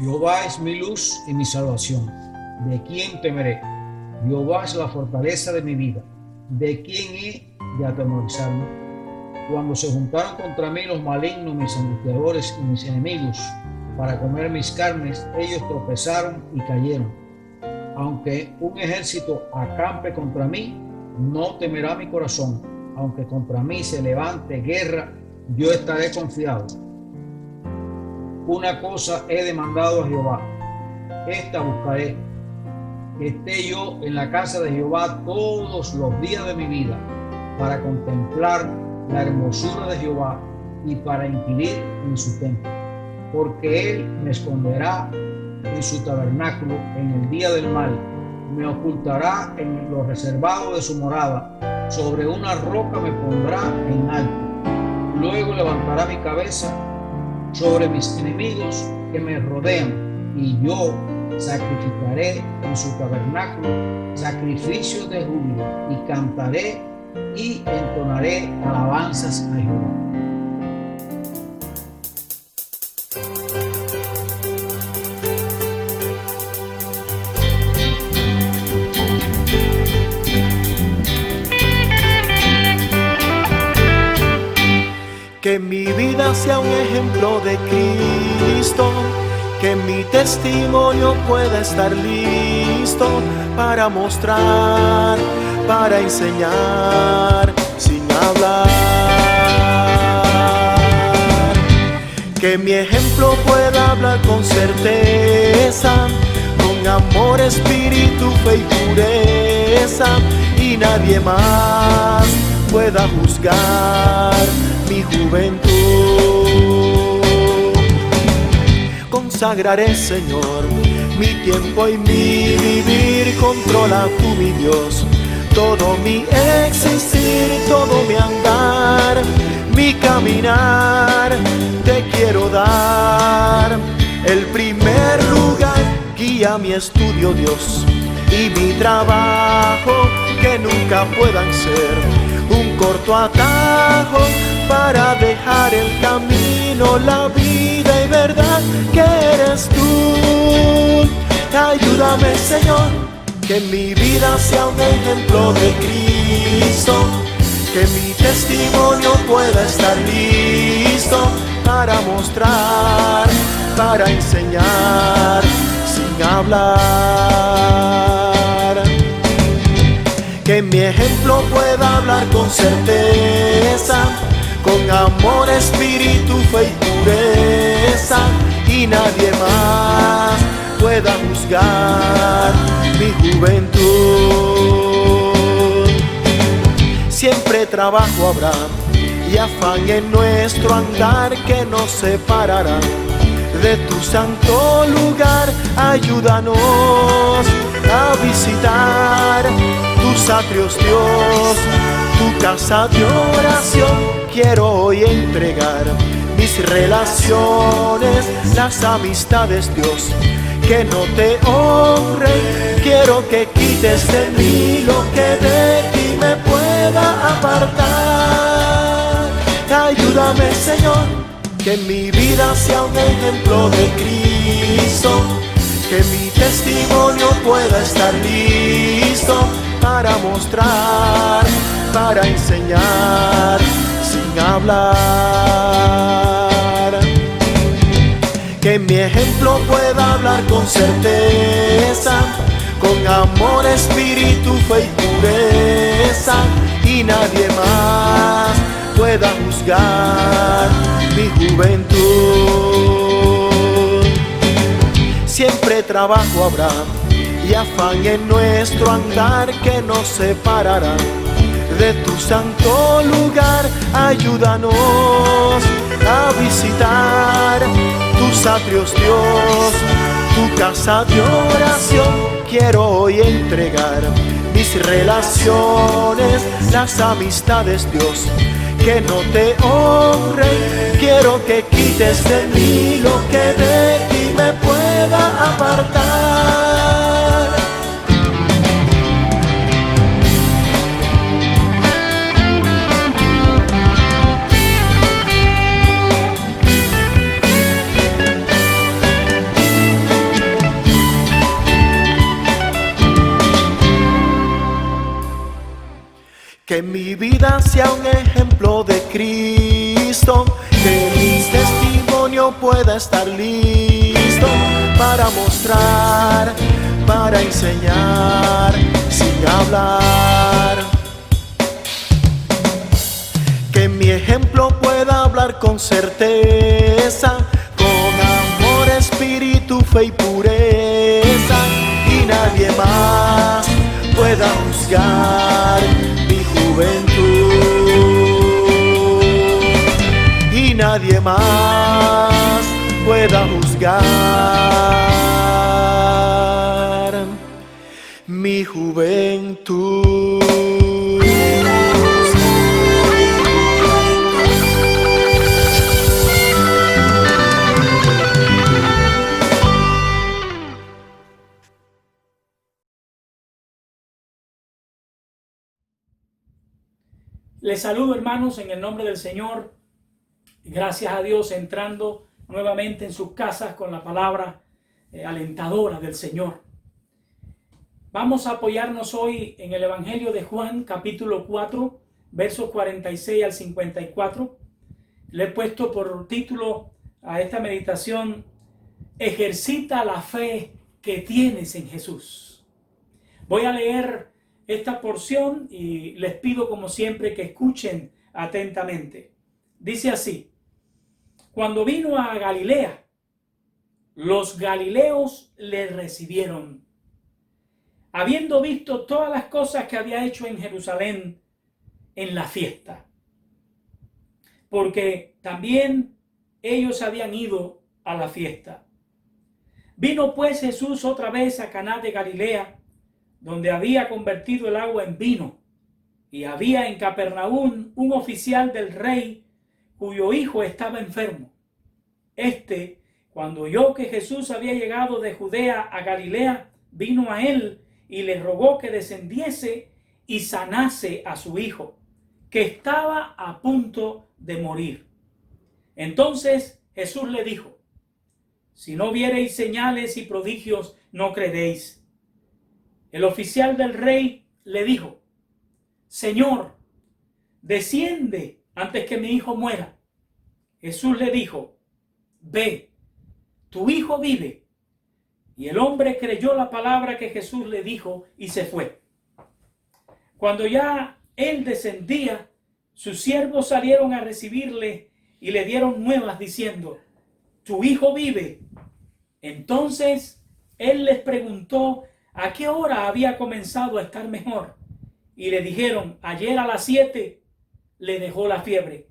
Jehová es mi luz y mi salvación. ¿De quién temeré? Jehová es la fortaleza de mi vida. ¿De quién he de atemorizarme? Cuando se juntaron contra mí los malignos, mis angustiadores y mis enemigos, para comer mis carnes, ellos tropezaron y cayeron. Aunque un ejército acampe contra mí, no temerá mi corazón. Aunque contra mí se levante guerra, yo estaré confiado. Una cosa he demandado a Jehová, esta buscaré, que esté yo en la casa de Jehová todos los días de mi vida, para contemplar la hermosura de Jehová y para inquirir en su templo. Porque él me esconderá en su tabernáculo en el día del mal, me ocultará en lo reservado de su morada, sobre una roca me pondrá en alto. Luego levantará mi cabeza sobre mis enemigos que me rodean, y yo sacrificaré en su tabernáculo sacrificios de júbilo, y cantaré y entonaré alabanzas a Jehová. Que mi vida sea un ejemplo de Cristo, que mi testimonio pueda estar listo para mostrar, para enseñar sin hablar. Que mi ejemplo pueda hablar con certeza, con amor, espíritu, fe y pureza, y nadie más pueda juzgar mi juventud. Consagraré, Señor, mi tiempo y mi vivir. Controla tú, mi Dios, todo mi existir, todo mi andar, mi caminar. Te quiero dar el primer lugar. Guía mi estudio, Dios, y mi trabajo, que nunca puedan ser un corto atajo para dejar el camino, la vida y verdad que eres tú. Ayúdame, Señor, que mi vida sea un ejemplo de Cristo, que mi testimonio pueda estar listo para mostrar, para enseñar sin hablar. Que mi ejemplo pueda hablar con certeza, con amor, espíritu, fe y pureza, y nadie más pueda juzgar mi juventud. Siempre trabajo habrá y afán en nuestro andar, que nos separará de tu santo lugar. Ayúdanos a visitar tus atrios, Dios, tu casa de oración. Quiero hoy entregar mis relaciones, las amistades, Dios, que no te honren. Quiero que quites de mí lo que de ti me pueda apartar. Ayúdame, Señor, que mi vida sea un ejemplo de Cristo, que mi testimonio pueda estar listo para mostrar, para enseñar sin hablar. Que mi ejemplo pueda hablar con certeza, con amor, espíritu, fe y pureza, y nadie más pueda juzgar mi juventud. Siempre trabajo habrá y afán en nuestro andar, que nos separará de tu santo lugar. Ayúdanos a visitar tus atrios, Dios, tu casa de oración. Quiero hoy entregar mis relaciones, las amistades, Dios, que no te honren. Quiero que quites de mí lo que de ti me pueda apartar. Que mi vida sea un ejemplo de Cristo, que mi testimonio pueda estar listo para mostrar, para enseñar sin hablar. Que mi ejemplo pueda hablar con certeza, con amor, espíritu, fe y pureza, y nadie más pueda juzgar mi juventud, y nadie más pueda juzgar mi juventud. Les saludo, hermanos, en el nombre del Señor. Gracias a Dios, entrando nuevamente en sus casas con la palabra alentadora del Señor. Vamos a apoyarnos hoy en el Evangelio de Juan, capítulo 4, versos 46 al 54. Le he puesto por título a esta meditación: ejercita la fe que tienes en Jesús. Voy a leer esta porción y les pido, como siempre, que escuchen atentamente. Dice así: cuando vino a Galilea, los galileos le recibieron, habiendo visto todas las cosas que había hecho en Jerusalén en la fiesta, porque también ellos habían ido a la fiesta. Vino pues Jesús otra vez a Caná de Galilea, donde había convertido el agua en vino, y había en Capernaum un oficial del rey cuyo hijo estaba enfermo. Cuando oyó que Jesús había llegado de Judea a Galilea, vino a él y le rogó que descendiese y sanase a su hijo, que estaba a punto de morir. Entonces Jesús le dijo: si no viereis señales y prodigios, no creeréis. El oficial del rey le dijo: Señor, desciende antes que mi hijo muera. Jesús le dijo: ve, tu hijo vive. Y el hombre creyó la palabra que Jesús le dijo y se fue. Cuando ya él descendía, sus siervos salieron a recibirle y le dieron nuevas diciendo: tu hijo vive. Entonces él les preguntó a qué hora había comenzado a estar mejor, y le dijeron: ayer a las 7 le dejó la fiebre.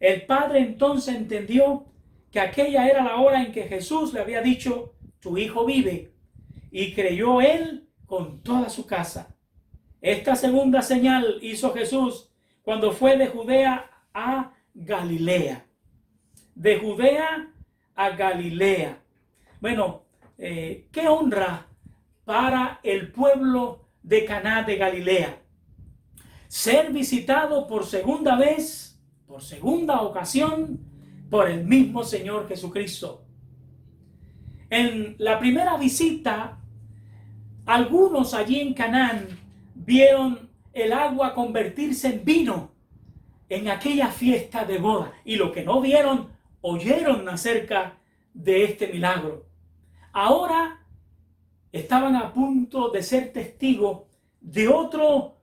El padre entonces entendió que aquella era la hora en que Jesús le había dicho: tu hijo vive, y creyó él con toda su casa. Esta segunda señal hizo Jesús cuando fue de Judea a Galilea. De Judea a Galilea. Bueno, qué honra para el pueblo de Caná de Galilea ser visitado por segunda vez, por segunda ocasión, por el mismo Señor Jesucristo. En la primera visita, algunos allí en Canaán vieron el agua convertirse en vino en aquella fiesta de boda, y lo que no vieron, oyeron acerca de este milagro. Ahora estaban a punto de ser testigos de otro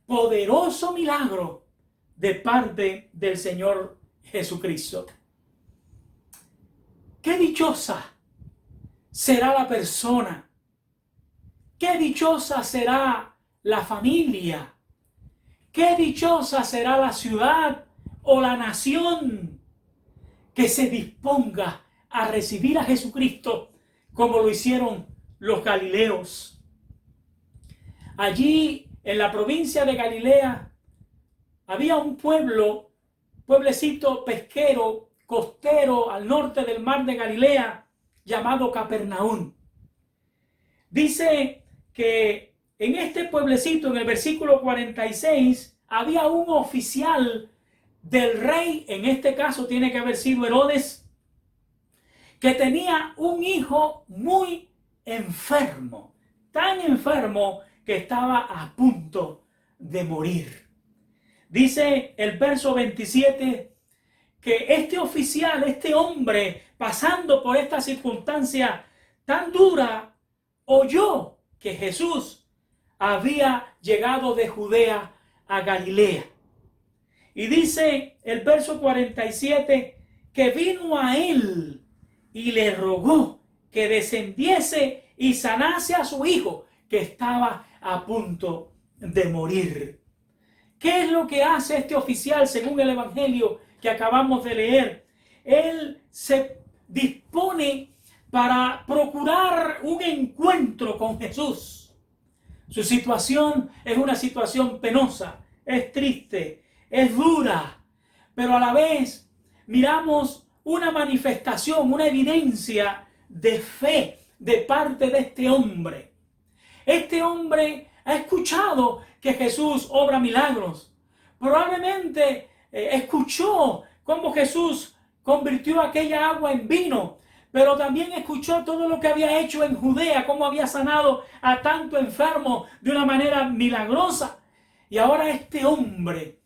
poderoso milagro de parte del Señor Jesucristo. Qué dichosa será la persona, qué dichosa será la familia, qué dichosa será la ciudad o la nación que se disponga a recibir a Jesucristo como lo hicieron los galileos. Allí en la provincia de Galilea había un pueblecito pesquero, costero, al norte del mar de Galilea, llamado Capernaum. Dice que en este pueblecito, en el versículo 46, había un oficial del rey, en este caso tiene que haber sido Herodes, que tenía un hijo muy enfermo, tan enfermo que estaba a punto de morir. Dice el verso 27 que este oficial, este hombre, pasando por esta circunstancia tan dura, oyó que Jesús había llegado de Judea a Galilea. Y dice el verso 47 que vino a él y le rogó que descendiese y sanase a su hijo, que estaba a punto de morir. ¿Qué es lo que hace este oficial según el evangelio que acabamos de leer? Él se dispone para procurar un encuentro con Jesús. Su situación es una situación penosa, es triste, es dura, pero a la vez miramos una manifestación, una evidencia de fe de parte de este hombre. Este hombre ha escuchado que Jesús obra milagros. Probablemente escuchó cómo Jesús convirtió aquella agua en vino, pero también escuchó todo lo que había hecho en Judea, cómo había sanado a tanto enfermo de una manera milagrosa. Y ahora este hombre,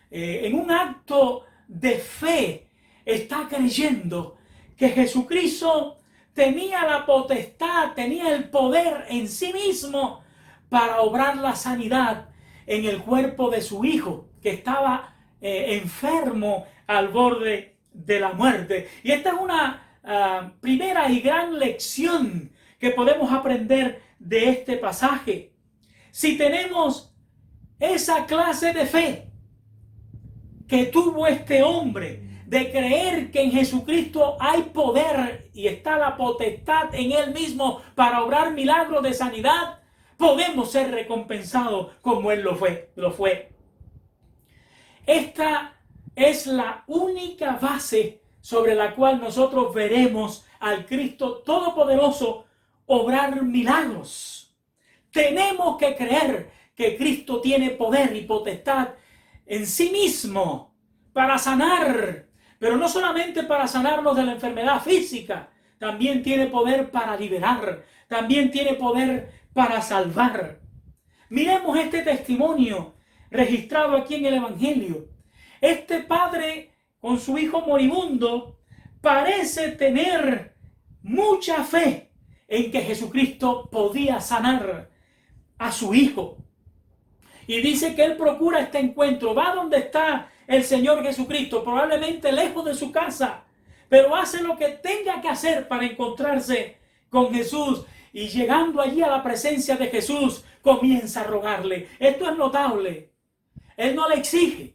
en un acto de fe, está creyendo que Jesucristo tenía la potestad, tenía el poder en sí mismo para obrar la sanidad en el cuerpo de su hijo, que estaba enfermo al borde de la muerte. Y esta es una primera y gran lección que podemos aprender de este pasaje. Si tenemos esa clase de fe que tuvo este hombre, de creer que en Jesucristo hay poder y está la potestad en Él mismo para obrar milagros de sanidad, podemos ser recompensados como Él lo fue. Esta es la única base sobre la cual nosotros veremos al Cristo Todopoderoso obrar milagros. Tenemos que creer que Cristo tiene poder y potestad en sí mismo para sanar, pero no solamente para sanarnos de la enfermedad física, también tiene poder para liberar, también tiene poder para salvar. Miremos este testimonio registrado aquí en el Evangelio. Este padre con su hijo moribundo parece tener mucha fe en que Jesucristo podía sanar a su hijo. Y dice que él procura este encuentro, va donde está el Señor Jesucristo, probablemente lejos de su casa, pero hace lo que tenga que hacer para encontrarse con Jesús. Y llegando allí a la presencia de Jesús, comienza a rogarle. Esto es notable. Él no le exige.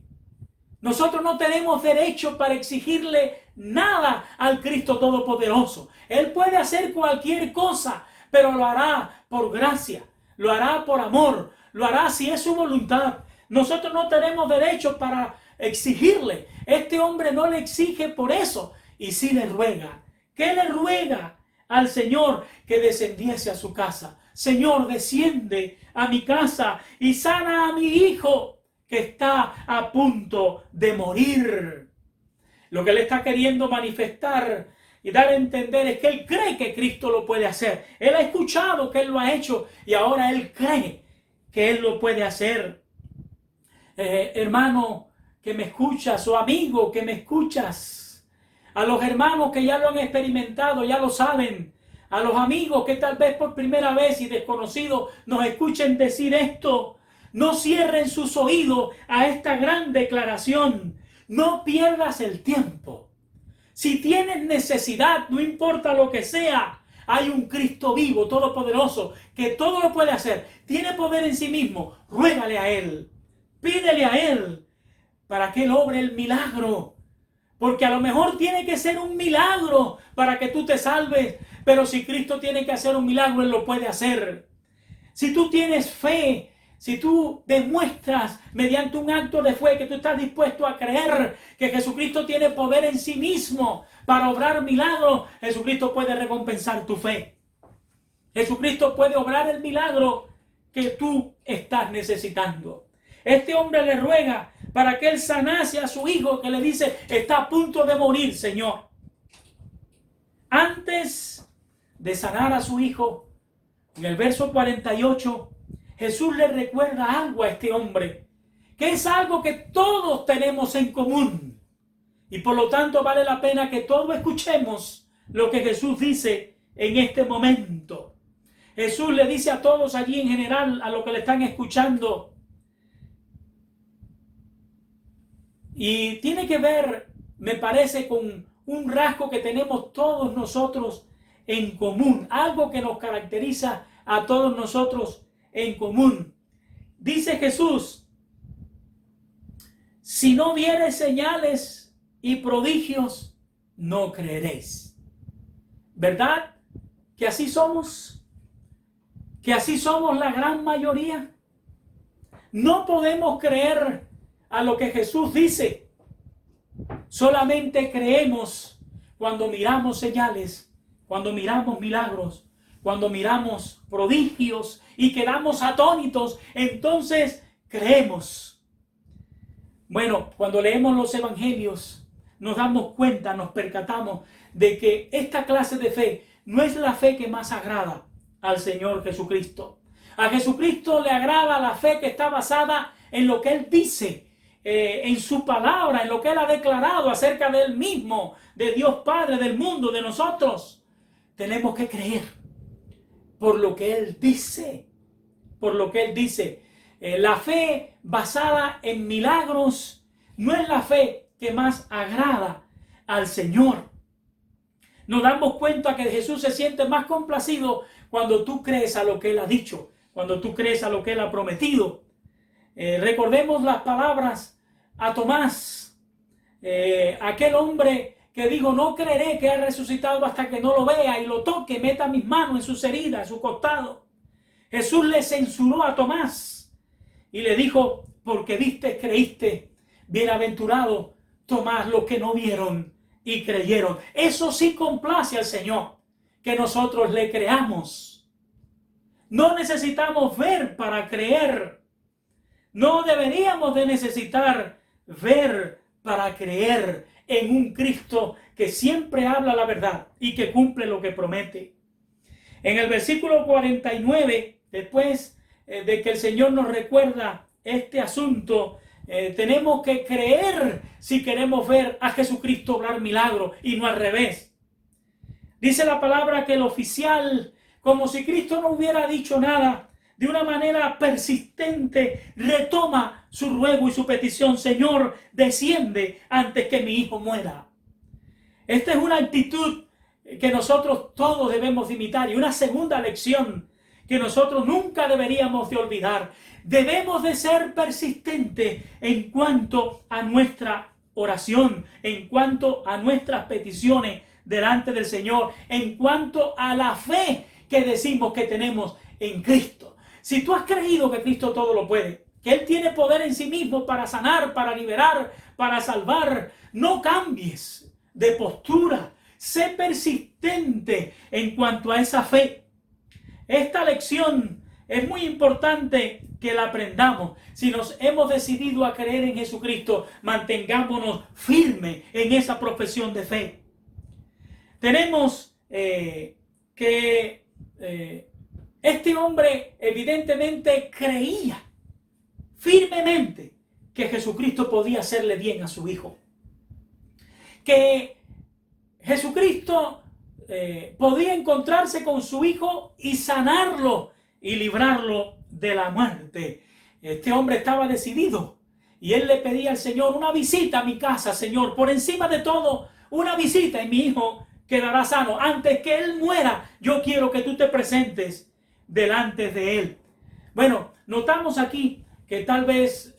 Nosotros no tenemos derecho para exigirle nada al Cristo Todopoderoso. Él puede hacer cualquier cosa, pero lo hará por gracia, lo hará por amor, lo hará si es su voluntad. Nosotros no tenemos derecho para exigirle. Este hombre no le exige por eso, y sí le ruega. ¿Qué le ruega al Señor? Que descendiese a su casa. Señor, desciende a mi casa y sana a mi hijo que está a punto de morir. Lo que él está queriendo manifestar y dar a entender es que él cree que Cristo lo puede hacer. Él ha escuchado que él lo ha hecho y ahora él cree que él lo puede hacer. Hermano que me escuchas o amigo que me escuchas, a los hermanos que ya lo han experimentado, ya lo saben, a los amigos que tal vez por primera vez y desconocidos nos escuchen decir esto, no cierren sus oídos a esta gran declaración. No pierdas el tiempo. Si tienes necesidad, no importa lo que sea, hay un Cristo vivo, todopoderoso, que todo lo puede hacer. Tiene poder en sí mismo. Ruégale a Él. Pídele a Él para que Él obre el milagro. Porque a lo mejor tiene que ser un milagro para que tú te salves. Pero si Cristo tiene que hacer un milagro, Él lo puede hacer. Si tú tienes fe, si tú demuestras mediante un acto de fe que tú estás dispuesto a creer que Jesucristo tiene poder en sí mismo para obrar milagros, Jesucristo puede recompensar tu fe. Jesucristo puede obrar el milagro que tú estás necesitando. Este hombre le ruega para que él sanase a su hijo, que le dice, está a punto de morir, Señor. Antes de sanar a su hijo, en el verso 48, Jesús le recuerda algo a este hombre que es algo que todos tenemos en común. Y por lo tanto vale la pena que todos escuchemos lo que Jesús dice en este momento. Jesús le dice a todos allí en general, a los que le están escuchando, y tiene que ver, me parece, con un rasgo que tenemos todos nosotros en común, algo que nos caracteriza a todos nosotros en común. Dice Jesús: si no viereis señales y prodigios, no creeréis. ¿Verdad que así somos? ¿Que así somos la gran mayoría? No podemos creer a lo que Jesús dice. Solamente creemos cuando miramos señales, cuando miramos milagros, cuando miramos prodigios y quedamos atónitos, entonces creemos. Bueno, cuando leemos los evangelios, nos damos cuenta, nos percatamos de que esta clase de fe no es la fe que más agrada al Señor Jesucristo. A Jesucristo le agrada la fe que está basada en lo que Él dice, en su palabra, en lo que Él ha declarado acerca de Él mismo, de Dios Padre, del mundo, de nosotros. Tenemos que creer por lo que Él dice, por lo que Él dice. La fe basada en milagros no es la fe que más agrada al Señor. Nos damos cuenta que Jesús se siente más complacido cuando tú crees a lo que Él ha dicho, cuando tú crees a lo que Él ha prometido. Recordemos las palabras a Tomás, aquel hombre que dijo: no creeré que ha resucitado hasta que no lo vea y lo toque, meta mis manos en sus heridas, en su costado. Jesús le censuró a Tomás y le dijo: porque viste, creíste. Bienaventurado Tomás, los que no vieron y creyeron. Eso sí complace al Señor, que nosotros le creamos. No necesitamos ver para creer. No deberíamos de necesitar ver para creer en un Cristo que siempre habla la verdad y que cumple lo que promete. En el versículo 49, después de que el Señor nos recuerda este asunto, tenemos que creer si queremos ver a Jesucristo obrar milagros y no al revés. Dice la palabra que el oficial, como si Cristo no hubiera dicho nada, de una manera persistente retoma su ruego y su petición: Señor, desciende antes que mi hijo muera. Esta es una actitud que nosotros todos debemos imitar, y una segunda lección que nosotros nunca deberíamos de olvidar. Debemos de ser persistentes en cuanto a nuestra oración, en cuanto a nuestras peticiones delante del Señor, en cuanto a la fe que decimos que tenemos en Cristo. Si tú has creído que Cristo todo lo puede, que Él tiene poder en sí mismo para sanar, para liberar, para salvar, no cambies de postura. Sé persistente en cuanto a esa fe. Esta lección es muy importante que la aprendamos. Si nos hemos decidido a creer en Jesucristo, mantengámonos firmes en esa profesión de fe. Tenemos que este hombre evidentemente creía firmemente que Jesucristo podía hacerle bien a su hijo, que Jesucristo podía encontrarse con su hijo y sanarlo y librarlo de la muerte. Este hombre estaba decidido y él le pedía al Señor: una visita a mi casa, Señor, por encima de todo, una visita, y mi hijo quedará sano. Antes que él muera, yo quiero que tú te presentes delante de él. Bueno, notamos aquí que tal vez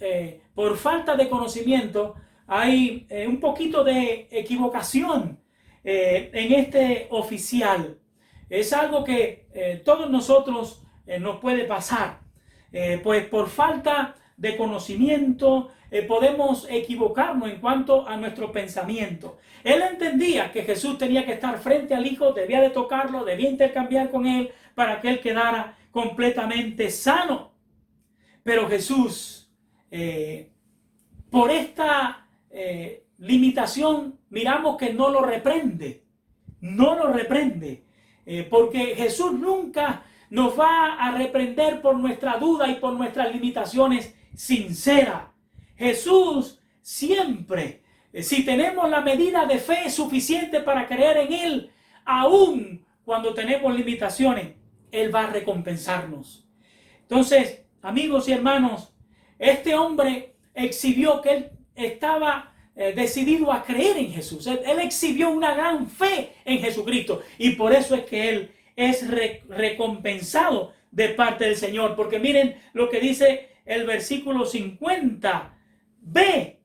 por falta de conocimiento hay un poquito de equivocación en este oficial. Es algo que todos nosotros nos puede pasar, pues por falta de conocimiento podemos equivocarnos en cuanto a nuestro pensamiento. Él entendía que Jesús tenía que estar frente al hijo, debía de tocarlo, debía intercambiar con él para que él quedara completamente sano. Pero Jesús, por esta limitación, miramos que no lo reprende, porque Jesús nunca nos va a reprender por nuestra duda y por nuestras limitaciones sinceras. Jesús siempre, si tenemos la medida de fe suficiente para creer en Él, aún cuando tenemos limitaciones, Él va a recompensarnos. Entonces, amigos y hermanos, este hombre exhibió que él estaba decidido a creer en Jesús. Él exhibió una gran fe en Jesucristo y por eso es que él es recompensado de parte del Señor. Porque miren lo que dice el versículo 50. Ve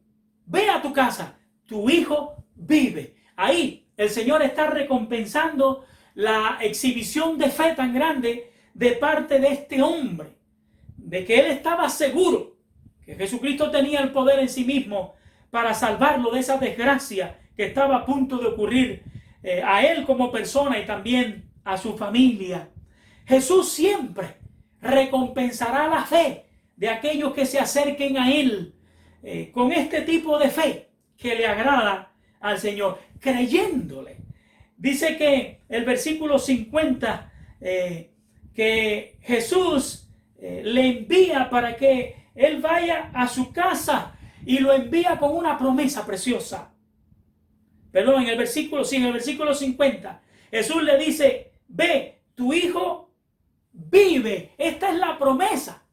a tu casa, tu hijo vive. Ahí el Señor está recompensando la exhibición de fe tan grande de parte de este hombre, de que él estaba seguro que Jesucristo tenía el poder en sí mismo para salvarlo de esa desgracia que estaba a punto de ocurrir a él como persona y también a su familia. Jesús siempre recompensará la fe de aquellos que se acerquen a Él con este tipo de fe que le agrada al Señor, creyéndole. Dice que el versículo 50, que Jesús le envía para que Él vaya a su casa y lo envía con una promesa preciosa. Perdón, en el versículo 50, Jesús le dice, ve, tu hijo vive. Esta es la promesa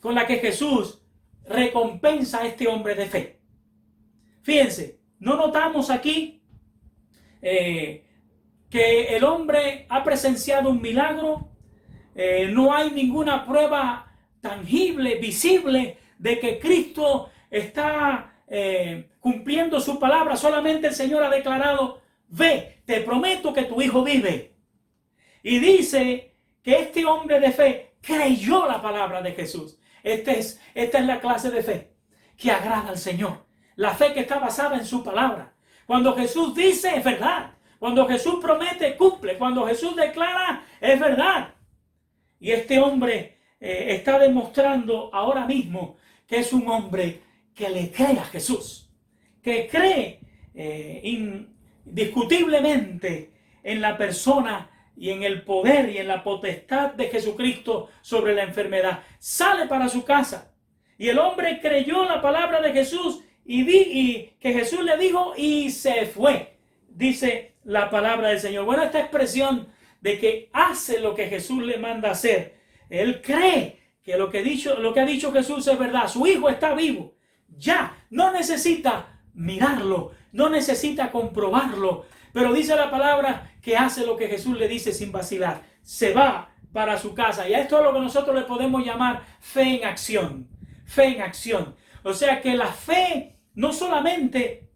con la que Jesús recompensa a este hombre de fe. Fíjense, no notamos aquí que el hombre ha presenciado un milagro. No hay ninguna prueba tangible, visible, de que Cristo está cumpliendo su palabra. Solamente el Señor ha declarado, ve, te prometo que tu hijo vive. Y dice que este hombre de fe creyó la palabra de Jesús. Esta es la clase de fe que agrada al Señor. La fe que está basada en su palabra. Cuando Jesús dice, es verdad. Cuando Jesús promete, cumple. Cuando Jesús declara, es verdad. Y este hombre está demostrando ahora mismo que es un hombre que le cree a Jesús. Que cree indiscutiblemente en la persona y en el poder y en la potestad de Jesucristo sobre la enfermedad. Sale para su casa. Y el hombre creyó la palabra de Jesús y que Jesús le dijo y se fue. Dice la palabra del Señor. Bueno, esta expresión de que hace lo que Jesús le manda hacer. Él cree que lo que ha dicho Jesús es verdad. Su hijo está vivo. Ya, no necesita mirarlo, no necesita comprobarlo. Pero dice la palabra que hace lo que Jesús le dice sin vacilar. Se va para su casa. Y a esto es lo que nosotros le podemos llamar fe en acción. Fe en acción. O sea que la fe no solamente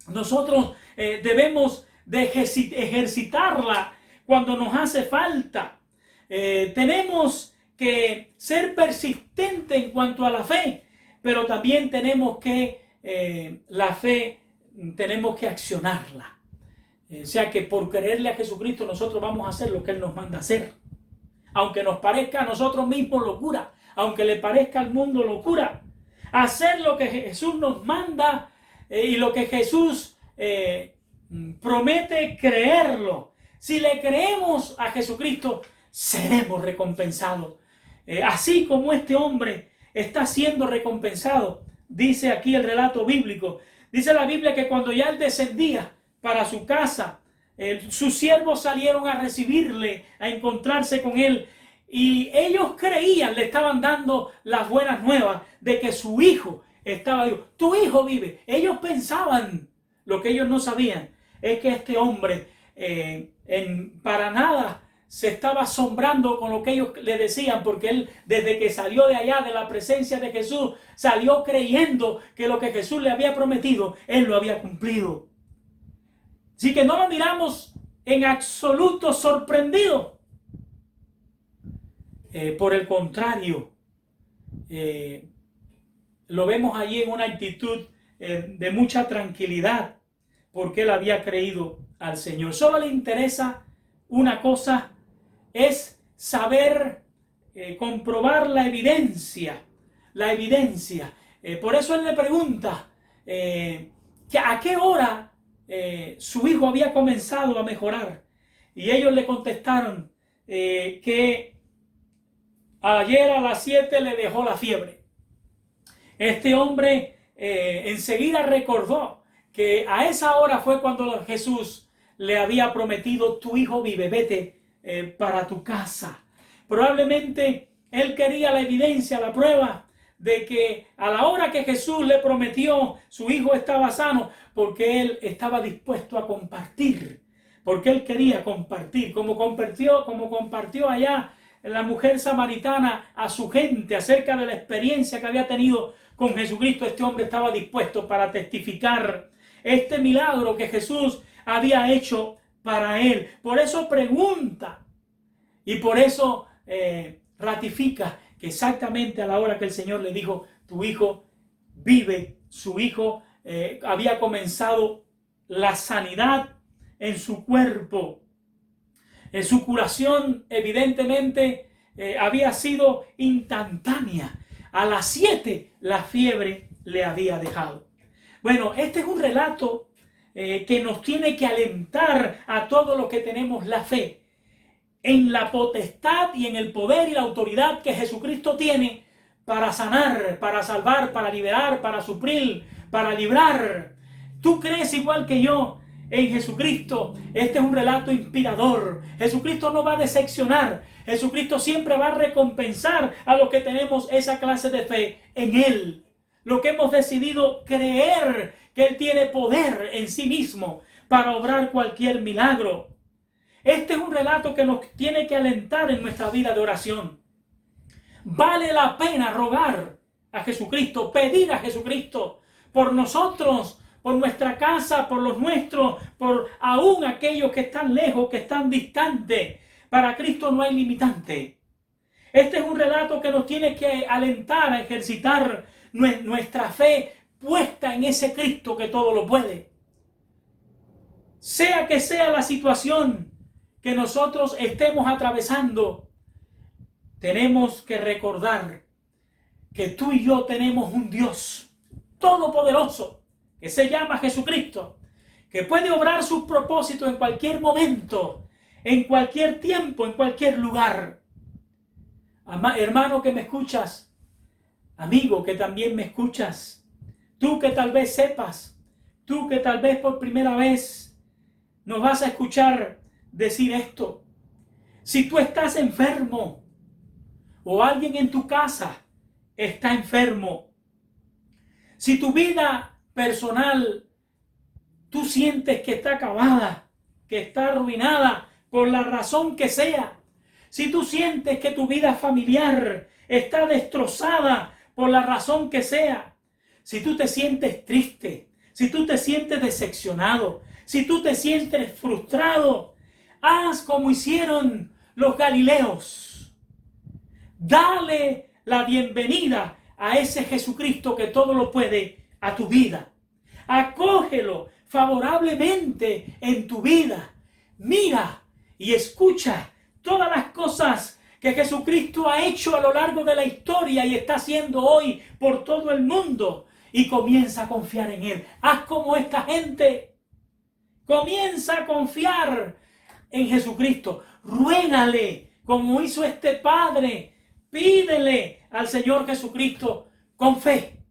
nosotros debemos de ejercitarla cuando nos hace falta. Tenemos que ser persistentes en cuanto a la fe, pero también tenemos que la fe tenemos que accionarla. O sea que por creerle a Jesucristo nosotros vamos a hacer lo que Él nos manda hacer. Aunque nos parezca a nosotros mismos locura, aunque le parezca al mundo locura, hacer lo que Jesús nos manda y lo que Jesús promete, creerlo. Si le creemos a Jesucristo, seremos recompensados. Así como este hombre está siendo recompensado, dice aquí el relato bíblico. Dice la Biblia que cuando ya él descendía para su casa, sus siervos salieron a recibirle, a encontrarse con él, y ellos creían, le estaban dando las buenas nuevas de que su hijo estaba vivo. Tu hijo vive. Ellos pensaban, lo que ellos no sabían es que este hombre para nada se estaba asombrando con lo que ellos le decían, porque él, desde que salió de allá, de la presencia de Jesús, salió creyendo que lo que Jesús le había prometido, él lo había cumplido. Así que no lo miramos en absoluto sorprendido. Por el contrario, lo vemos allí en una actitud de mucha tranquilidad, porque él había creído al Señor. Solo le interesa una cosa, es saber comprobar la evidencia. Por eso él le pregunta que a qué hora su hijo había comenzado a mejorar. Y ellos le contestaron que ayer a las 7 le dejó la fiebre. Este hombre enseguida recordó que a esa hora fue cuando Jesús le había prometido: tu hijo vive, vete para tu casa. Probablemente él quería la evidencia, la prueba de que a la hora que Jesús le prometió, su hijo estaba sano, porque él estaba dispuesto a compartir, porque él quería compartir, como compartió allá la mujer samaritana a su gente acerca de la experiencia que había tenido con Jesucristo. Este hombre estaba dispuesto para testificar este milagro que Jesús había hecho para él. Por eso pregunta y por eso ratifica que exactamente a la hora que el Señor le dijo: tu hijo vive, su hijo había comenzado la sanidad en su cuerpo. En su curación, evidentemente, había sido instantánea. A las 7 la fiebre le había dejado. Bueno, este es un relato que nos tiene que alentar a todos los que tenemos la fe en la potestad y en el poder y la autoridad que Jesucristo tiene para sanar, para salvar, para liberar, para suplir, para librar. ¿Tú crees igual que yo en Jesucristo? Este es un relato inspirador. Jesucristo no va a decepcionar. Jesucristo siempre va a recompensar a los que tenemos esa clase de fe en Él. Lo que hemos decidido creer que Él tiene poder en sí mismo para obrar cualquier milagro. Este es un relato que nos tiene que alentar en nuestra vida de oración. Vale la pena rogar a Jesucristo, pedir a Jesucristo por nosotros, por nuestra casa, por los nuestros, por aún aquellos que están lejos, que están distantes. Para Cristo no hay limitante. Este es un relato que nos tiene que alentar a ejercitar nuestra fe puesta en ese Cristo que todo lo puede. Sea que sea la situación que nosotros estemos atravesando, tenemos que recordar que tú y yo tenemos un Dios todopoderoso que se llama Jesucristo, que puede obrar sus propósitos en cualquier momento, en cualquier tiempo, en cualquier lugar. Hermano que me escuchas, amigo que también me escuchas, tú que tal vez sepas, tú que tal vez por primera vez nos vas a escuchar decir esto: si tú estás enfermo o alguien en tu casa está enfermo, si tu vida personal tú sientes que está acabada, que está arruinada por la razón que sea, si tú sientes que tu vida familiar está destrozada por la razón que sea, si tú te sientes triste, si tú te sientes decepcionado, si tú te sientes frustrado, haz como hicieron los galileos. Dale la bienvenida a ese Jesucristo que todo lo puede a tu vida. Acógelo favorablemente en tu vida. Mira y escucha todas las cosas que Jesucristo ha hecho a lo largo de la historia y está haciendo hoy por todo el mundo, y comienza a confiar en Él. Haz como esta gente. Comienza a confiar en Jesucristo. Ruégale como hizo este padre. Pídele al Señor Jesucristo con fe,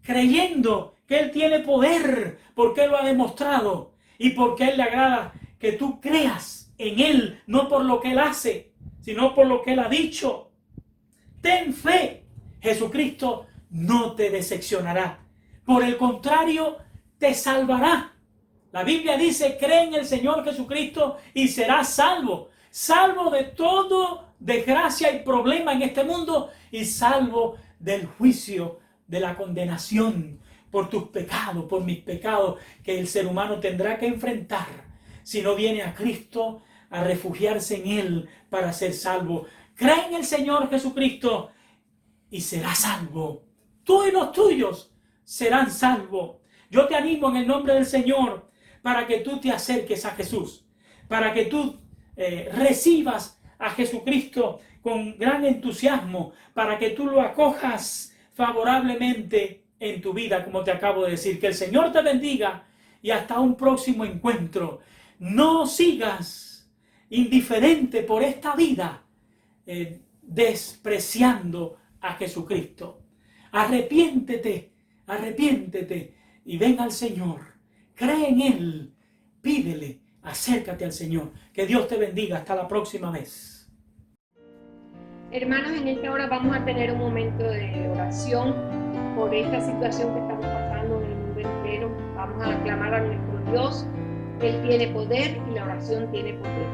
creyendo que Él tiene poder, porque Él lo ha demostrado y porque a Él le agrada que tú creas en Él, no por lo que Él hace, sino por lo que Él ha dicho. Ten fe. Jesucristo no te decepcionará. Por el contrario, te salvará. La Biblia dice: cree en el Señor Jesucristo y serás salvo. Salvo de todo desgracia y problema en este mundo, y salvo del juicio, de la condenación por tus pecados, por mis pecados, que el ser humano tendrá que enfrentar si no viene a Cristo a refugiarse en Él para ser salvo. Cree en el Señor Jesucristo y serás salvo. Tú y los tuyos serán salvos. Yo te animo en el nombre del Señor para que tú te acerques a Jesús, para que tú recibas a Jesucristo con gran entusiasmo, para que tú lo acojas favorablemente en tu vida, como te acabo de decir. Que el Señor te bendiga y hasta un próximo encuentro. No sigas indiferente por esta vida, despreciando a Jesucristo. Arrepiéntete, arrepiéntete y ven al Señor. Cree en Él, pídele, acércate al Señor. Que Dios te bendiga. Hasta la próxima vez. Hermanos, en esta hora vamos a tener un momento de oración por esta situación que estamos pasando en el mundo entero. Vamos a clamar a nuestro Dios. Él tiene poder y la oración tiene poder.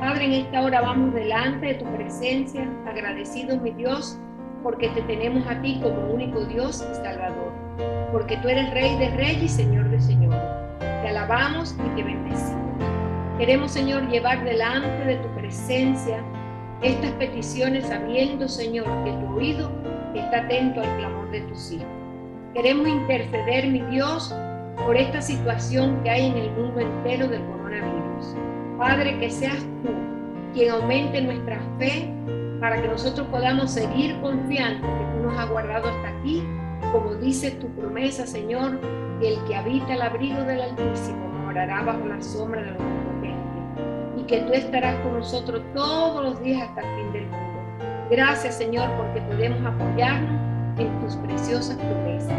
Padre, en esta hora vamos delante de tu presencia, agradecidos, mi Dios, porque te tenemos a ti como único Dios y Salvador, porque tú eres Rey de Reyes y Señor de Señores. Te alabamos y te bendecimos. Queremos, Señor, llevar delante de tu presencia estas peticiones, sabiendo, Señor, que tu oído está atento al clamor de tus hijos. Queremos interceder, mi Dios, por esta situación que hay en el mundo entero del coronavirus. Padre, que seas tú quien aumente nuestra fe para que nosotros podamos seguir confiando que tú nos has guardado hasta aquí, como dice tu promesa, Señor, que el que habita el abrigo del Altísimo morará bajo la sombra del Omnipotente, y que tú estarás con nosotros todos los días hasta el fin del mundo. Gracias, Señor, porque podemos apoyarnos en tus preciosas promesas.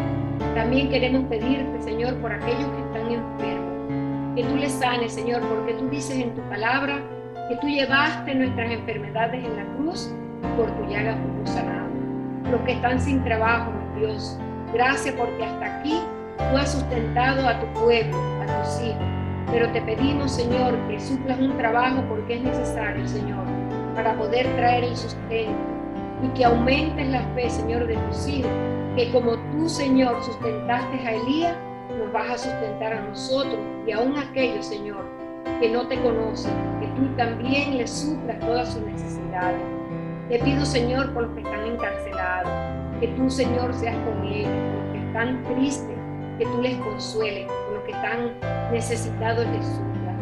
También queremos pedirte, Señor, por aquellos que están enfermos, que tú les sanes, Señor, porque tú dices en tu palabra que tú llevaste nuestras enfermedades en la cruz y por tu llaga fuimos sanados. Los que están sin trabajo, mi Dios, gracias porque hasta aquí tú has sustentado a tu pueblo, a tus hijos. Pero te pedimos, Señor, que suplas un trabajo porque es necesario, Señor, para poder traer el sustento, y que aumentes la fe, Señor, de tus hijos, que como tú, Señor, sustentaste a Elías, nos vas a sustentar a nosotros y aún a aquellos, Señor, que no te conocen, que tú también les suplas todas sus necesidades. Te pido, Señor, por los que están encarcelados, que tú, Señor, seas con ellos, por los que están tristes, que tú les consueles, por los que están necesitados les suplas.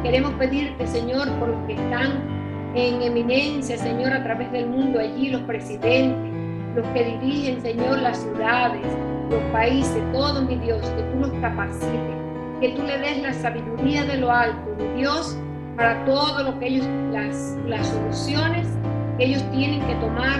Queremos pedirte, Señor, por los que están en eminencia, Señor, a través del mundo, allí los presidentes, los que dirigen, Señor, las ciudades, los países, todos, mi Dios, que tú los capacites, que tú le des la sabiduría de lo alto, mi Dios, para todo lo que ellos, las soluciones que ellos tienen que tomar,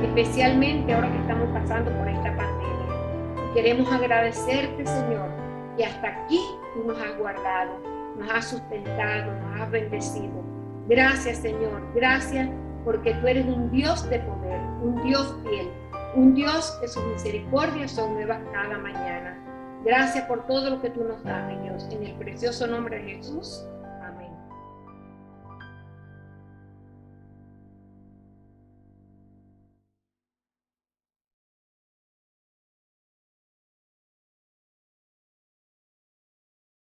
especialmente ahora que estamos pasando por esta pandemia. Y queremos agradecerte, Señor, que hasta aquí tú nos has guardado, nos has sustentado, nos has bendecido. Gracias, Señor, gracias porque tú eres un Dios de poder, un Dios fiel, un Dios que sus misericordias son nuevas cada mañana. Gracias por todo lo que tú nos das, mi Dios, en el precioso nombre de Jesús.